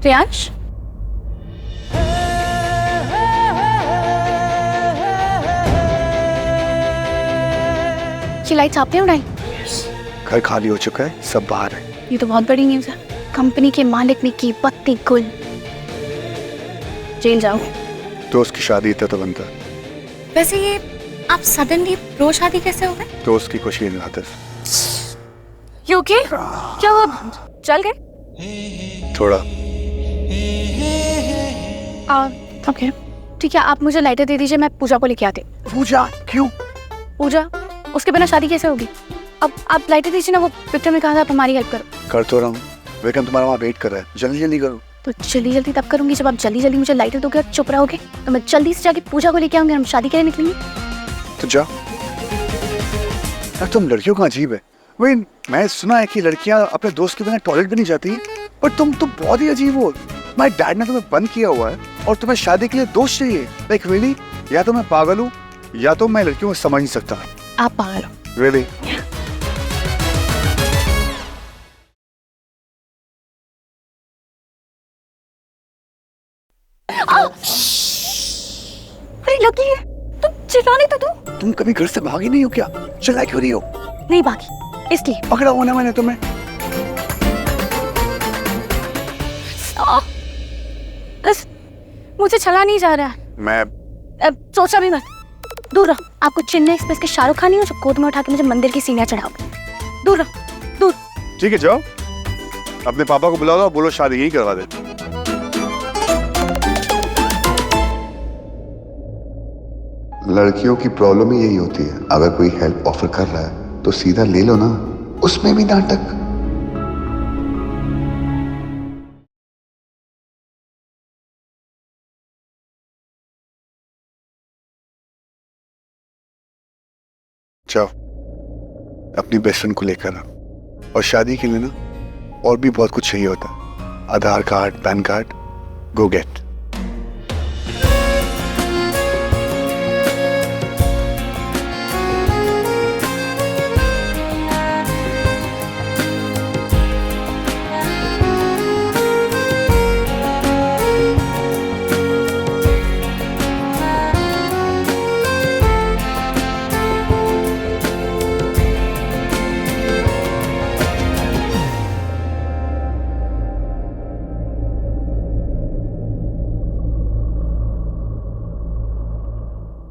प्रियांश, ये लाइट्स आपने उड़ाई? घर खाली हो चुका है, सब बाहर है। ये तो बहुत बड़ी न्यूज़ है। कंपनी के मालिक ने की बत्ती गुल। जेल जाओ। दोस्त की शादी इतना तो बनता। वैसे ये आप सडनली प्रो शादी कैसे हो गए? दोस्त की खुशी नहीं खातिर। You okay? क्या हुआ? चल गए? थोड़ा। ओके ठीक है, आप मुझे लाइटर दे दीजिए, मैं पूजा को लेके आती। पूजा? क्यों? पूजा, उसके बिना शादी कैसे होगी? अब आप लाइटर दीजिए ना, वो विक्रम ने कहा था आप हमारी हेल्प करो। कर तो रहा हूँ, विक्रम तुम्हारा वहाँ वेट कर रहा है, जल्दी जल्दी करो। तो जल्दी जल्दी तब करूंगी जब आप जल्दी जल्दी मुझे लाइटर दोगे और चुप रहोगे। तो मैं जल्दी से जाके पूजा को लेके आऊंगी, हम शादी करने निकलेंगे। तो जाओ। यार तुम लड़कियों का अजीब है। वही मैं सुना है कि लड़कियां अपने दोस्त के बिना टॉयलेट भी नहीं जाती, पर तुम तो बहुत ही अजीब हो। तुम्हारे डैड ने तुम्हें बंद किया हुआ है और तुम्हें शादी के लिए दोस्त चाहिए। Like really? या तो मैं पागल हूँ या तो मैं लड़कियों को समझ नहीं सकता। आप पागल हो। रियली? अरे लगी है, तुम चिल्लाने तो दो। तुम कभी घर से भागी नहीं हो क्या? चिल्ला क्यों रही हो? नहीं भागी, इसलिए पकड़ा हुआ ना मैंने तुम्हें। बस मुझे चला नहीं जा रहा। मैं सोचा भी मत, दूर रहो। आपको चेन्नई एक्सप्रेस के शाहरुख खान नहीं हो जो गोद में उठा के मुझे मंदिर की सीढ़ियां चढ़ाओगे? दूर रहो, दूर। ठीक है जाओ, अपने पापा को बुला लो, बोलो शादी यही करवा दे। लड़कियों की प्रॉब्लम ही यही होती है, अगर कोई हेल्प ऑफर कर रहा है तो सीधा ले लो ना, उसमें भी नाटक। जाओ अपनी बेस्ट फ्रेंड को लेकर आ, और शादी के लिए ना और भी बहुत कुछ चाहिए होता है। Aadhaar card, pan card, go get.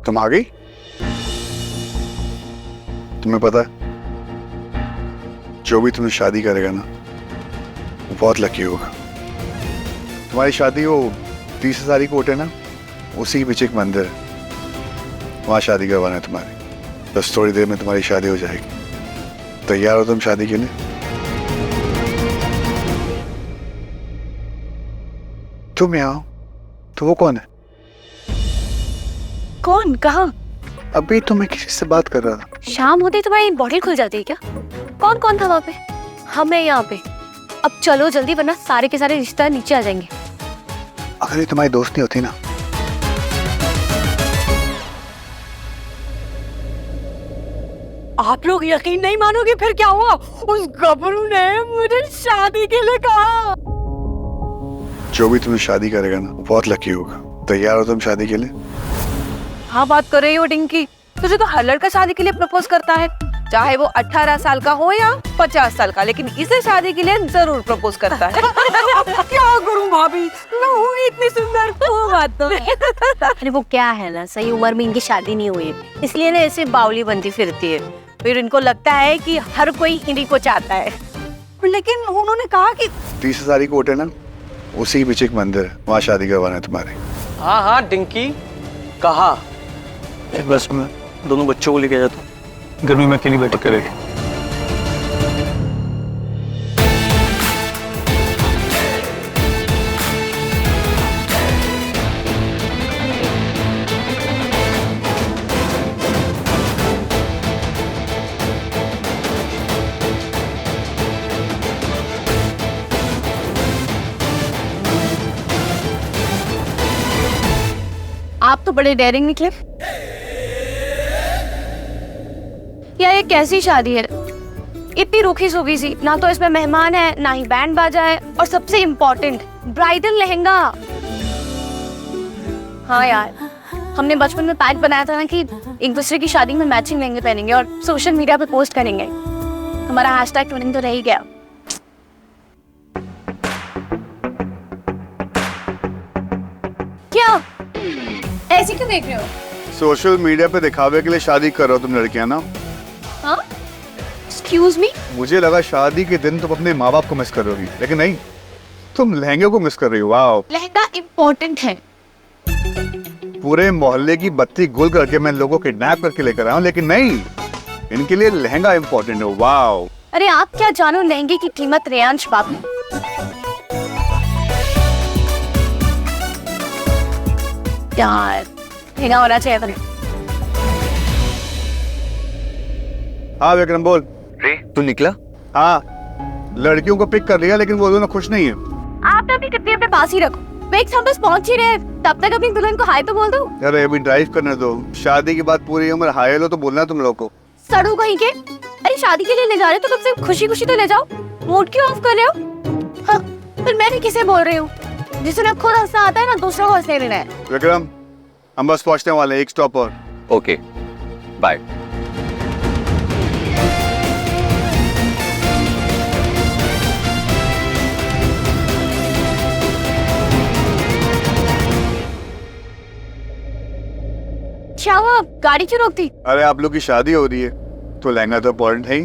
तुम आ गई? तुम्हें पता है जो भी तुम्हें शादी करेगा ना वो बहुत लकी होगा। तुम्हारी शादी वो 30 तारीख को होते ना, उसी के पीछे एक मंदिर है, वहां शादी करवाना है तुम्हारी। बस थोड़ी देर में तुम्हारी शादी हो जाएगी। तैयार हो तुम शादी के लिए? तुम यहाँ हो तो वो कौन है? कौन? कहाँ? अभी तो मैं किसी से बात कर रहा था। शाम होते ही तुम्हारी बॉडी खुल जाती है क्या? कौन कौन था वहाँ पे? हम हैं यहाँ पे। अब चलो जल्दी, वरना सारे के सारे रिश्तेदार नीचे आ जाएंगे। अगर ये तुम्हारी दोस्त नहीं होती ना, आप लोग यकीन नहीं मानोगे फिर क्या हुआ। उस गबरू ने मुझे शादी के लिए कहा। जो भी तुम्हें शादी करेगा ना वो बहुत लकी होगा। तैयार हो तुम शादी के लिए? हाँ बात कर रही हो डिंकी, तुझे तो हर लड़का शादी के लिए प्रपोज करता है, चाहे वो 18 साल का हो या 50 साल का, लेकिन इसे शादी के लिए जरूर प्रपोज करता है। क्या करूं भाभी, मैं हूँ इतनी सुंदर। वो बात तो अरे वो क्या है ना, सही उम्र में इनकी शादी नहीं हुई, इसलिए ना ऐसे बावली बनती फिरती है। फिर इनको लगता है कि हर कोई इन्हीं को चाहता है। लेकिन उन्होंने कहा कि 30 तारीख को होते ना, उसी के पीछे एक मंदिर है, वहाँ शादी करवाना है तुम्हारे। हाँ हाँ डिंकी, कहा? बस मैं दोनों बच्चों को लेके जाता हूँ, गर्मी में अकेली बैठ कर। आप तो बड़े डेयरिंग निकले। यार ये कैसी शादी है, इतनी रूखी सूखी सी, ना तो इसमें मेहमान है ना ही बैंड बाजा है, और सबसे इम्पोर्टेंट ब्राइडल लहंगा। हाँ यार, हमने बचपन में पैक्ट बनाया था ना कि एक दूसरे की शादी में मैचिंग लहंगे पहनेंगे और सोशल मीडिया पे पोस्ट करेंगे। हमारा हैशटैग ट्विनिंग तो रह ही गया। क्या ऐसे क्यों देख रहे हो? सोशल मीडिया पे दिखावे के लिए शादी कर रहे हो तुम लड़कियां ना? हाँ? Excuse me? मुझे लगा शादी के दिन तुम अपने माँ बाप को मिस कर रही होगी, लेकिन नहीं, तुम लहंगे को मिस कर रही हो। वाह, लहंगा इम्पोर्टेंट है। पूरे मोहल्ले की बत्ती गुल करके मैं लोगों को किडनैप करके लेकर आया हूँ, लेकिन नहीं, इनके लिए लहंगा इम्पोर्टेंट है। वाह, अरे आप क्या जानो लहंगे की कीमत रेयांश बाबू। यार लहंगा होना चाहिए था। हाँ विक्रम बोल। तू निकला? हाँ, लड़कियों को पिक कर लिया, लेकिन वो दोनों खुश नहीं है। आप तो अपनी टिप्पणी अपने पास ही रखो। वेक्स हम बस पहुंच ही रहे, तब तक अपनी दुल्हन को हाय तो बोल दो। अरे अभी ड्राइव करने दो, शादी के बाद पूरी उम्र हाय लो तो बोलना तुम लोगों को। सड़ू कहीं के। अरे शादी के लिए ले जा रहे तो कम से खुशी खुशी तो ले जाओ। मूड क्यों ऑफ कर रहे हो? हाँ, फिर मैं भी किसे बोल रही हूँ? जिसने खुद हंसना आता है ना, दूसरों को हंसने देना है। विक्रम, हम बस पहुंचने वाले हैं, एक स्टॉप और। Okay, bye. क्या हुआ? गाड़ी क्यों रोक दी? अरे आप लोग की शादी हो रही है तो लहंगा तो इम्पोर्टेंट है ही,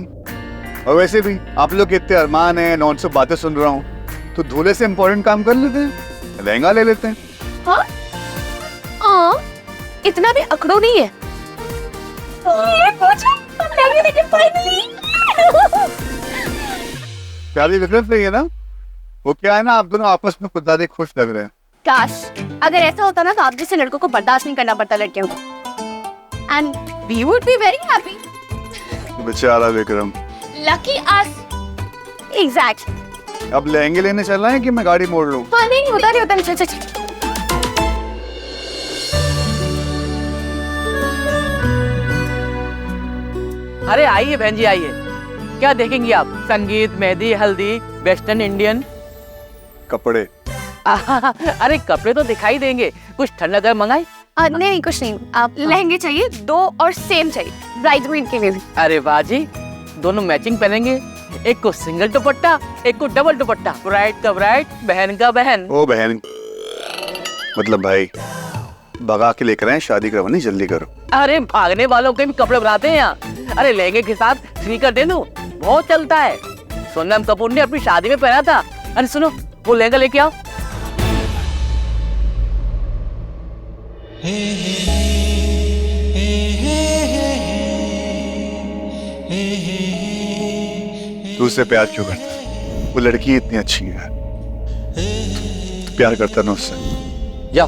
और वैसे भी आप लोग के इतने अरमान है, नॉन स्टॉप बातें सुन रहा हूँ, तो दूल्हे से इम्पोर्टेंट काम कर लेते हैं, लहंगा ले लेते हैं। हाँ? इतना भी अकड़ो नहीं है। शादी विक्रम से ही है ना? वो क्या है ना, आप दोनों आपस में खुद ज्यादा खुश लग रहे हैं। काश अगर ऐसा होता ना तो आप जैसे लड़कों को बर्दाश्त नहीं करना पड़ता लड़कियों को। And we would be very happy. बेचारा विक्रम। लकी अस। एग्जैक्ट। अब लहंगे लेने चल रहे हैं कि मैं गाड़ी मोड़ लूं? हाँ नहीं होता, नहीं होता। चल चल चल। अरे आइए बहन जी आइए। क्या देखेंगी आप? संगीत, मेहंदी, हल्दी, वेस्टर्न, इंडियन? कपड़े। अरे कपड़े तो दिखाई देंगे, कुछ ठंडा गर्म मंगाए? नहीं कुछ नहीं, आप लहंगे चाहिए 2 और सेम चाहिए ब्राइडमेड के लिए भी। अरे वाह जी, दोनों मैचिंग पहनेंगे, एक को सिंगल दुपट्टा, एक को डबल दुपट्टा। ब्राइड का ब्राइड, बहन का बहन। ओ बहन, मतलब भाई, भगा के लेकर आए, शादी करवानी, जल्दी करो। अरे भागने वालों के भी कपड़े बनाते हैं यहाँ। अरे लहंगे के साथ स्नीकर दे दूं, बहुत चलता है। सोनम कपूर ने अपनी शादी में पहना था। अरे सुनो, वो लहंगा लेके आओ। तू उससे प्यार क्यों करता है? वो लड़की इतनी अच्छी है, प्यार करता ना उससे? या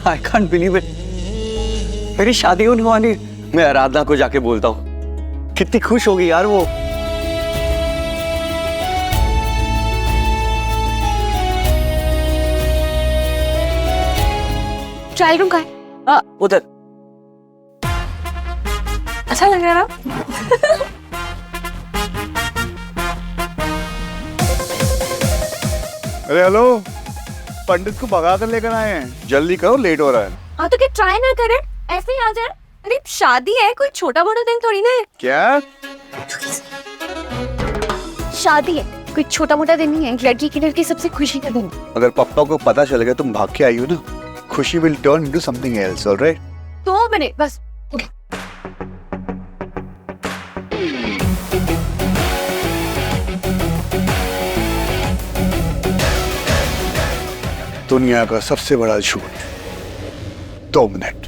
आई कांट बिलीव इट, मेरी शादी होने वाली। मैं आराधना को जाके बोलता हूँ, कितनी खुश होगी यार वो। ट्रायल रूम का है? हाँ उधर। अच्छा लग रहा है ना? अरे हेलो, पंडित को भगा कर लेकर आए हैं, जल्दी करो, लेट हो रहा है। हाँ तो क्या ट्राई ना करें, ऐसे ही आ जाए। अरे शादी है, कोई छोटा मोटा दिन थोड़ी ना है। क्या? शादी है, कोई छोटा मोटा दिन नहीं है। एक लड़की की लड़की सबसे खुशी का दिन। अगर पापा को पता चल गया तुम भाग के आई हो ना, खुशी will turn into something else, alright? 2 minute बस। दुनिया का सबसे बड़ा झूठ, 2 मिनट।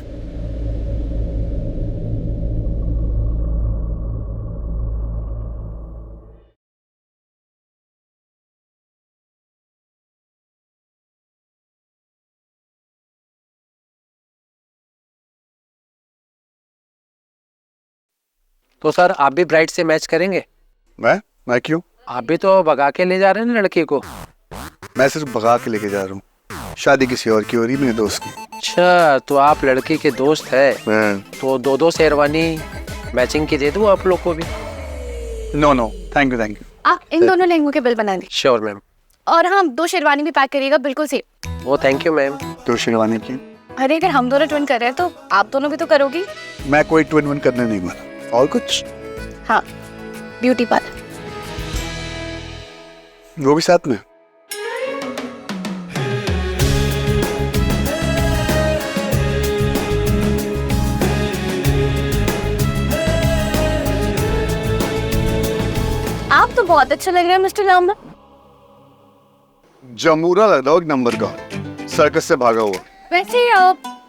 तो सर आप भी ब्राइड से मैच करेंगे? मैं क्यों? आप भी तो भगा के ले जा रहे हैं ना लड़के को। मैं सिर्फ भगा के लेके जा रहा हूँ, शादी किसी और की हो रही, मेरे दोस्त की। अच्छा, तो आप लड़की के दोस्त है? मैं तो 2 शेरवानी मैचिंग की दे दूं आप लोग को भी? No no, thank you. आप इन दोनों लहंगों के बिल बना दें। Sure ma'am. और हाँ 2 शेरवानी भी पैक करिएगा, बिल्कुल सेफ। वो थैंक यू मैम। तो शेरवानी की अरे अगर हम दोनों ट्विन कर रहे हैं तो आप दोनों भी तो करोगी। मैं कोई ट्विन वन करने नहीं वाला। और कुछ? हाँ, ब्यूटी पार्लर। वो भी साथ में? आप तो बहुत अच्छे लग रहे हैं मिस्टर लांबा। जमूरा लग रहा हो एक नंबर का, सर्कस से भागा हुआ। वैसे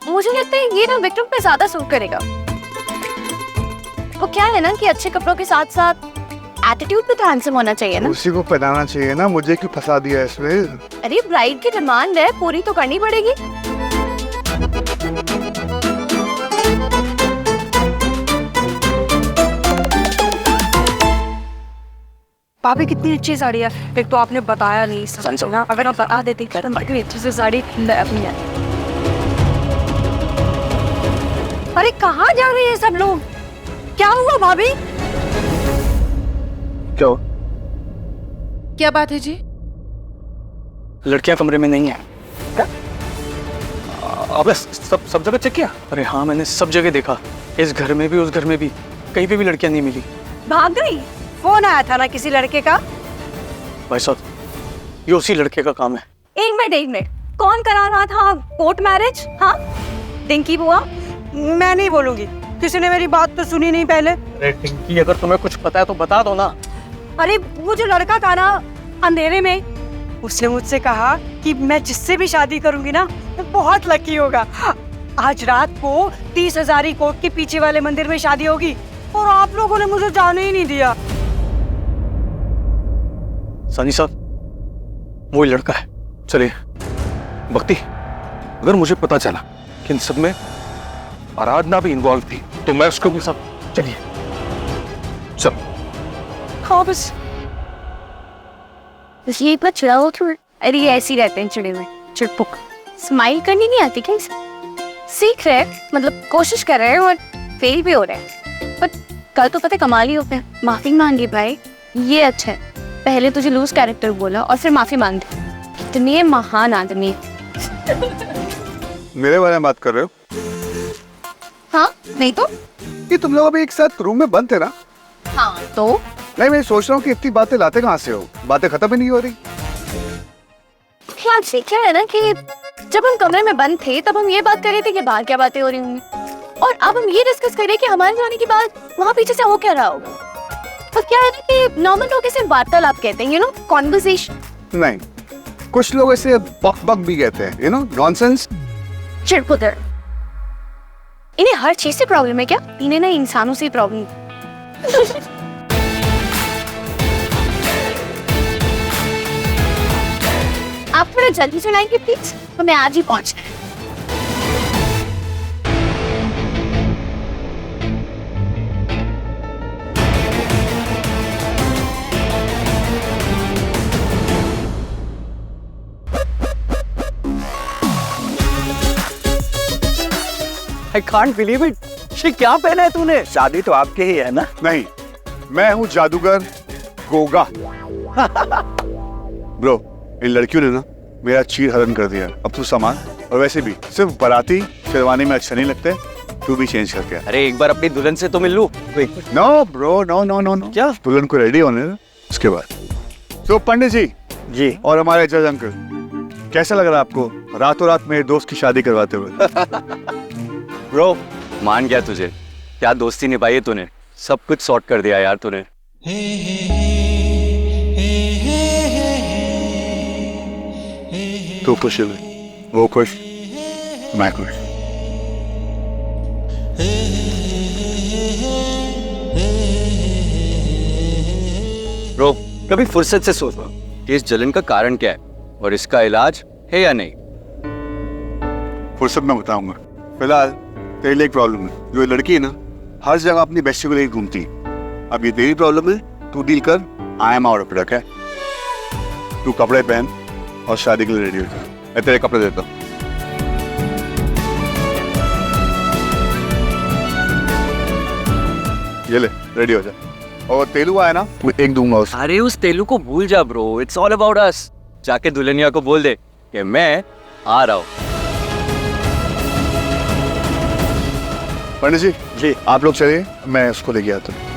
मुझे लगता है ये ना विक्रम पे ज्यादा सूट करेगा। वो क्या है ना कि अच्छे कपड़ों के साथ साथ एटीट्यूड भी तो हैंडसम होना चाहिए ना। उसी को पहनाना चाहिए ना, मुझे क्यों फंसा दिया इसमें? अरे ब्राइड की डिमांड है, पूरी तो करनी पड़ेगी। भाभी कितनी अच्छी साड़ी है, एक तो आपने बताया नहीं संजो। ना, अगर आप बता देती तो बड़ी अच्छी से साड़ी अपनी है। अरे कहाँ जा रहे हैं सब लोग? क्या हुआ भाभी? क्या हो? क्या बात है जी? लड़कियां कमरे में नहीं है। अबे सब जगह चेक किया? अरे हाँ, मैंने सब जगह देखा, इस घर में भी उस घर में भी, कहीं पे भी लड़कियां नहीं मिली। भाग गई? फोन आया था ना किसी लड़के का? भाई साहब, ये उसी लड़के का काम है। एक मिनट, कौन करा रहा था कोर्ट मैरिज? हाँ, डिंकी बुआ? मैं नहीं बोलूंगी, किसी ने मेरी बात तो सुनी नहीं पहले। अरे टिंकी, अगर तुम्हें कुछ पता है तो बता दो ना। अरे वो जो लड़का था ना अंधेरे में, उसने मुझसे कहा कि मैं जिससे भी शादी करूंगी ना वो बहुत लकी होगा। आज रात को 30,000 कोर्ट के पीछे वाले मंदिर में शादी होगी और आप लोगों ने मुझे जाने ही नहीं दिया। सनी साहब, वो ही लड़का है। चलिए भक्ति, अगर मुझे पता चला कि इन सब में आराधना भी इन्वॉल्व थी तो मैं उसको भी सब। चलिए चल। हाँ बस ये इतना चिड़ा हो क्यों? अरे ये ऐसे ही रहते हैं चिड़े में, चिड़पुक। स्माइल करनी नहीं आती क्या इसे? सीख रहे हैं, मतलब कोशिश कर रहे हैं और फेल भी हो रहे हैं। पर कल तो पता कमाल ही हो गया, माफी मांगी भाई, ये अच्छा है। पहले तुझे लूज कैरेक्टर बोला और फिर माफी मांग दी। कितनी महान आदमी। मेरे बारे में बात कर रहे हो? हाँ नहीं तो? ये तुम लोग अभी एक साथ रूम में बंद थे ना? हाँ तो? नहीं, मैं सोच रहा हूँ कि इतनी बातें लाते कहाँ से हो, बातें खत्म ही नहीं हो रही। यार देखा है ना कि जब हम कमरे में बंद थे तब हम ये बात कर रहे थे कि बाहर क्या बातें हो रही होंगी, और अब हम ये डिस्कस कर रहे हैं कि हमारे जाने के बाद वहाँ पीछे से हो क्या रहा होगा। तो क्या है ना कि नॉर्मल लोग इसे वार्तालाप कहते हैं, यू नो, कॉन्वर्सेशन। नहीं, कुछ लोग ऐसे बक बक भी कहते हैं, यू नो, नॉनसेंस। चिड़पुदर। इन्हें हर चीज से प्रॉब्लम है क्या? इन्हें ना इंसानों से प्रॉब्लम। आप थोड़ा जल्दी चलाएंगे प्लीज, तो मैं आज ही पहुंच। I can't believe it. ये क्या पहना है तूने? शादी तो आपके ही है ना? नहीं, मैं हूँ जादूगर गोगा। ब्रो, इन लड़कियों ने ना मेरा चीर हरण कर दिया। अब तू सामान, और वैसे भी सिर्फ बाराती शेरवानी में अच्छा नहीं लगते, तू भी चेंज करके आ। अरे एक बार अपनी दुल्हन से तो मिल लूं। No bro, no no no no. क्या? दुल्हन को रेडी होने दे, उसके बाद। तो पंडित जी जी, और हमारे जज अंकल, कैसा लग रहा है आपको रातों रात मेरे दोस्त की शादी करवाते हुए? ब्रो मान गया तुझे, क्या दोस्ती निभाई है तूने, सब कुछ सॉर्ट कर दिया यार तूने। तू खुश है, वो खुश, मैं खुश। ब्रो कभी फुर्सत से सोचो कि इस जलन का कारण क्या है और इसका इलाज है या नहीं। फुर्सत में बताऊंगा, फिलहाल तेरे लिए एक प्रॉब्लम है। जो ये लड़की है ना, हर जगह अपनी बेस्टी को लेकर घूमती। अब ये तेरी प्रॉब्लम है, तू डील कर। I am out of it, okay? तू कपड़े पहन और शादी के लिए रेडी हो जा। मैं तेरे कपड़े देता हूँ। ये ले, रेडी हो जा। और तेलू आया ना, वो एक दूंगा उसे। अरे उस तेलू को भूल जा bro, it's all about us. जाके दुल्हनिया को बोल दे कि मैं आ रहा हूँ। पंडित जी आप लोग चलिए, मैं उसको लेके आता हूँ।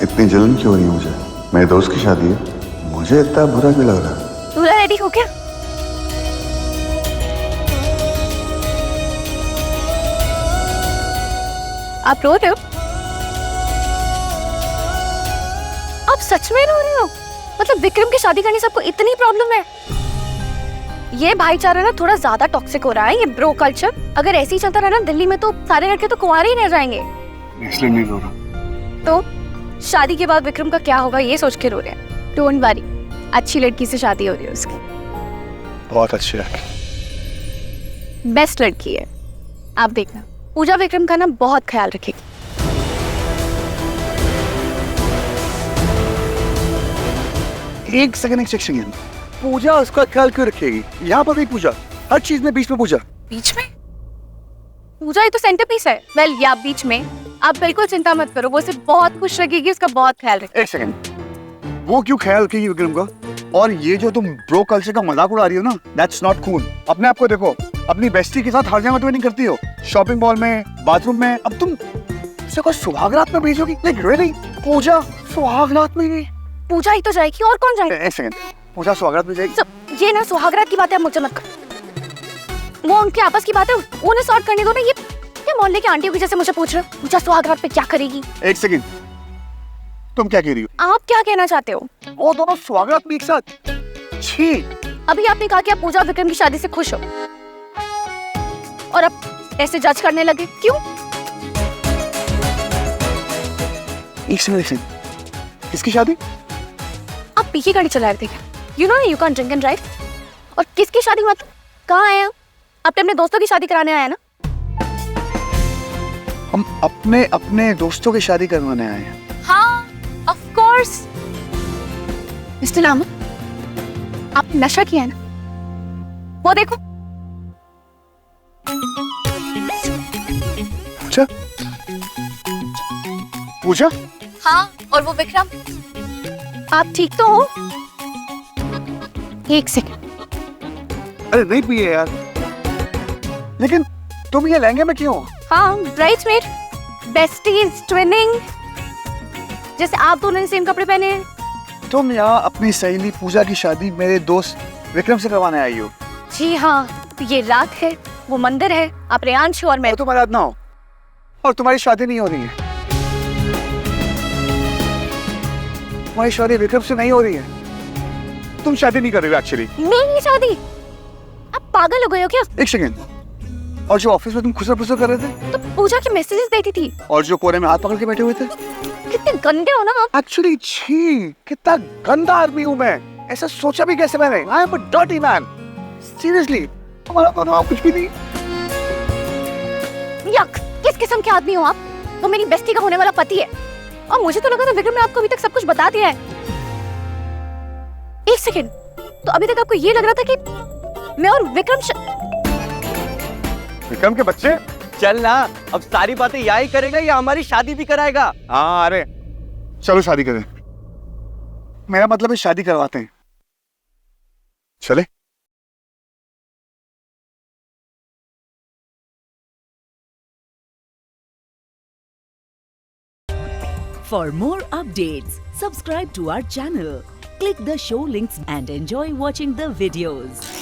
इतनी जलन क्यों हो रही है मुझे? मेरे दोस्त की शादी है, मुझे इतना बुरा क्यों लग रहा है? दूल्हा रेडी हो गया? आप रो रहे हो? आप सच में रो रहे हो? मतलब विक्रम की शादी करने से आपको इतनी प्रॉब्लम है? ये भाईचारा ना थोड़ा ज्यादा टॉक्सिक हो रहा है, ये ब्रो कल्चर। अगर ऐसे ही चलता रहा ना दिल्ली में तो सारे लड़के तो कुंवारे ही रह जाएंगे। इसलिए नहीं रो रहा। तो शादी के बाद विक्रम का क्या होगा ये सोच के रो रहे हैं। डोंट वरी, अच्छी लड़की से शादी हो रही है उसकी। बहुत अच्छी लड़की, बेस्ट लड़की है। आप देखना, पूजा विक्रम का ना बहुत ख्याल रखेगी। एक सेकंड, पूजा उसका ख्याल क्यों रखेगी? यहाँ पर भी पूजा, हर चीज में बीच में पूजा। बीच में? पूजा ही तो सेंटर पीस है। वेल या बीच में, आप बिल्कुल चिंता मत करो, वो उसे बहुत खुश रखेगी, उसका बहुत ख्याल रखेगी। एक सेकंड, वो क्यों ख्याल रखेगी विक्रम का? और ये जो तुम ब्रो कल्चर का मजाक उड़ा रही हो ना, दैट्स नॉट कूल। अपने आप को देखो, अपनी बेस्टी के साथ हर जगह तो नहीं करती हो, शॉपिंग मॉल में, बाथरूम में। अब तुम उसे कोई सुहागरात में भेजोगी? Like really? पूजा सुहागरात में नहीं? पूजा ही तो जाएगी, और कौन जाएगी? एक सेकंड, पूजा सुहागरात में जाएगी? सब ये ना सुहागरात की बात है, मुझे मत कर। वो उनके आपस की बात है, उन्हें सॉर्ट करने दो ना। ये मोहल्ले की आंटियों की जैसे मुझे पूछ रहे हो पूजा सुहागरात पे क्या करेगी। एक सेकंड, तुम क्या कह रही हो? आप क्या कहना चाहते हो? वो दोनों सुहागरात में एक साथ? छी। अभी आपने कहा कि आप पूजा विक्रम की शादी से खुश हो, और अब ऐसे जज करने लगे, क्यों? एक सेकंड, किसकी शादी? आप पी के गाड़ी चला रहे थे क्या? You know you can drink and drive. और किसकी शादी? मतलब कहाँ आए आप? आपने अपने दोस्तों की शादी कराने आए ना? हम अपने अपने दोस्तों की शादी करवाने आए हैं। हाँ, ऑफ कोर्स। मिस्टर लामा, आप नशा किया है ना? वो देखो। पूजा? पूजा? हाँ, और वो विक्रम। आप ठीक तो हो? एक सेकंड। अरे नहीं पिए यार, लेकिन तुम ये लहंगे में क्यों? हाँ, ब्राइड्समेड, बेस्टीज, ट्विनिंग, जैसे आप दोनों ने सेम कपड़े पहने हैं। तुम यहाँ अपनी सहेली पूजा की शादी मेरे दोस्त विक्रम से करवाने आई हो? जी हाँ, ये रात है, वो मंदिर है, आप रेयांश और मैं। और तुम आराधना हो, और तुम्हारी शादी नहीं हो रही है। तुम्हारी शादी विक्रम से नहीं हो रही है। तुम शादी नहीं कर रही हो एक्चुअली। मेरी शादी? आप पागल हो गए हो क्या? एक सेकेंड, और जो ऑफिस में तुम खुसर फुसर कर रहे थे, तो पूजा के मैसेजेस देती थी। और जो कोने में हाथ पकड़ के बैठे हुए थे, कितने गंदे हो ना आप। एक्चुअली छी, कितना गंदा आदमी हूँ मैं। ऐसा सोचा भी कैसे मैंने? I am a dirty man, seriously. हमारा तो नाम कुछ भी नहीं। यक, किस किस्म के आदमी हो आप? वो मेरी बेस्टी का होने वाला पति है, और मुझे तो लगा था विक्रम ने आपको अभी तक सब कुछ बता दिया है। एक सेकेंड, तो अभी तक आपको ये लग रहा था कि मैं और विक्रम के बच्चे? चल ना, अब सारी बातें यही करेगा या हमारी शादी भी कराएगा? हाँ, अरे चलो शादी करें। मेरा मतलब है शादी करवाते हैं। चले? For more updates, subscribe to our channel, Click the show links and enjoy watching the videos.